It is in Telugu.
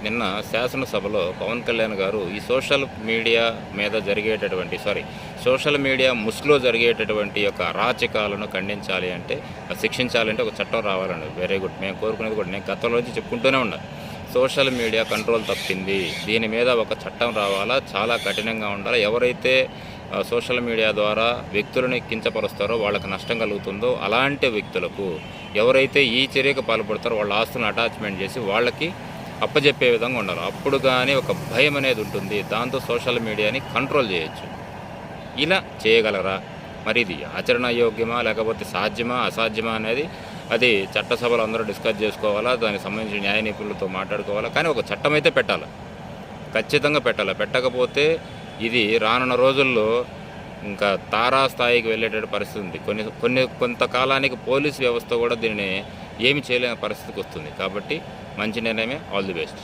నిన్న శాసనసభలో పవన్ కళ్యాణ్ గారు ఈ సోషల్ మీడియా మీద సోషల్ మీడియా ముసుగులో జరిగేటటువంటి యొక్క అరాచకాలను ఖండించాలి అంటే, శిక్షించాలంటే ఒక చట్టం రావాలండి. Very good. మేము కోరుకునేది కూడా నేను గతంలో నుంచి చెప్పుకుంటూనే ఉన్నా. సోషల్ మీడియా కంట్రోల్ తప్పింది, దీని మీద ఒక చట్టం రావాలా, చాలా కఠినంగా ఉండాలి. ఎవరైతే సోషల్ మీడియా ద్వారా వ్యక్తులను కించపరుస్తారో, వాళ్ళకి నష్టం కలుగుతుందో అలాంటి వ్యక్తులకు ఎవరైతే ఈ చర్యకు పాల్పడతారో వాళ్ళ ఆస్తులను అటాచ్మెంట్ చేసి వాళ్ళకి అప్పజెప్పే విధంగా ఉండాలి. అప్పుడు కానీ ఒక భయం అనేది ఉంటుంది. దాంతో సోషల్ మీడియాని కంట్రోల్ చేయొచ్చు. ఇలా చేయగలరా? మరి ఇది ఆచరణ యోగ్యమా, లేకపోతే సాధ్యమా అసాధ్యమా అనేది అది చట్టసభలో అందరూ డిస్కస్ చేసుకోవాలా, దానికి సంబంధించిన న్యాయ నిపుణులతో మాట్లాడుకోవాలా. కానీ ఒక చట్టం అయితే పెట్టాలి, ఖచ్చితంగా పెట్టాలి. పెట్టకపోతే ఇది రానున్న రోజుల్లో ఇంకా తారాస్థాయికి వెళ్ళేటటువంటి పరిస్థితి ఉంది. కొంతకాలానికి పోలీస్ వ్యవస్థ కూడా దీనిని ఏమి చేయలేని పరిస్థితికి వస్తుంది. కాబట్టి మంచి నిర్ణయమే. All the best.